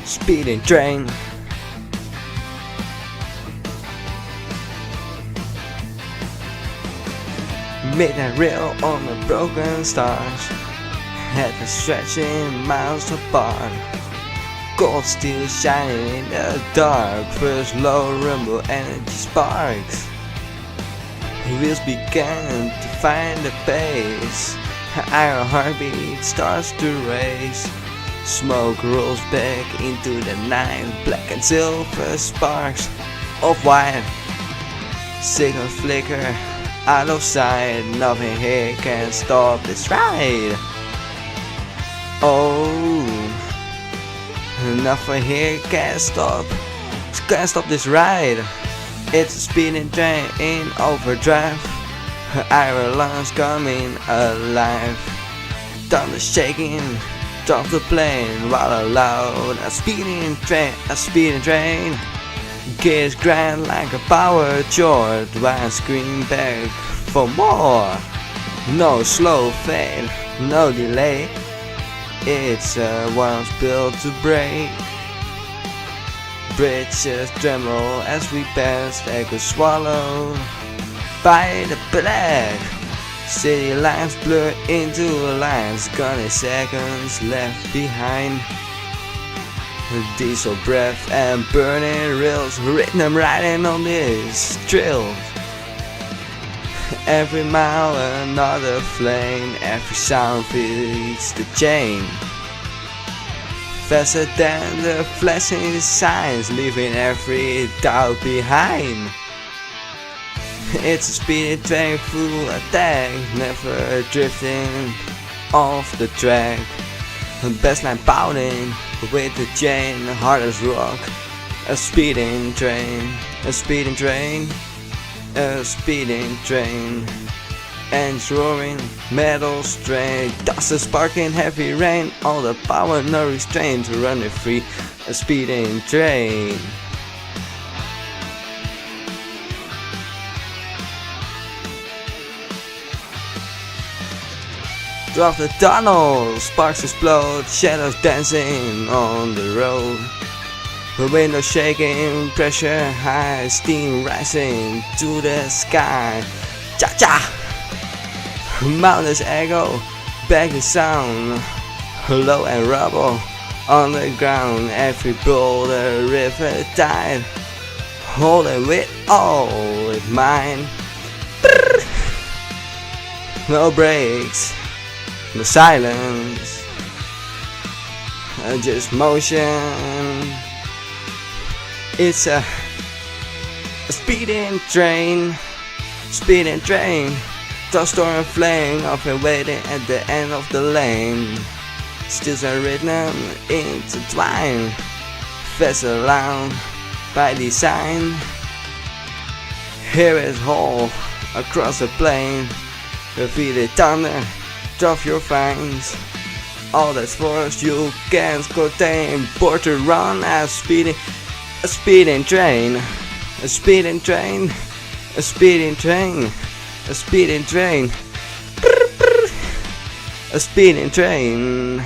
speeding train. Midnight rail on the broken stars, head stretching miles apart. Gold steel shining in the dark, first low rumble energy sparks. Wheels began to find the pace, iron heartbeat starts to race. Smoke rolls back into the night, black and silver sparks of white. Signals flicker out of sight, nothing here can stop this ride. Oh, nothing here can stop this ride. It's a speeding train in overdrive, iron lungs coming alive. Thunder shaking, drop the plane while aloud. A speeding train. Gears grind like a power chord while I scream back for more. No slow fade, no delay. It's once built to break. Bridges tremble as we pass, echoes swallowed by the black. City lines blur into lines, gone seconds left behind. Diesel breath and burning rails, rhythm riding on this trail. Every mile another flame, every sound feeds the chain. Faster than the flashing signs, leaving every doubt behind. It's a speeding train, full attack, never drifting off the track. Bassline pounding with the chain, hard as rock. A speeding train, a speeding train, a speeding train. Engines roaring, metal strain, dust is sparking, heavy rain. All the power, no restraint to run it free. A speeding train. Throughout the tunnel, sparks explode, shadows dancing on the road. The windows shaking, pressure high, steam rising to the sky. Cha-cha! Mountains echo, back in sound, low and rubble on the ground. Every boulder, river tide, holding with all with mine. No brakes, no silence, just motion. It's a speeding train, speeding train. Toss storm flame, often waiting at the end of the lane. Steals and rhythm intertwined, fast along by design. Hear it all across the plain. Feel the thunder, drop your fangs. All that's force you can't contain. Bored to run a speeding train, a speeding train, a speeding train. A speeding train, a speeding train.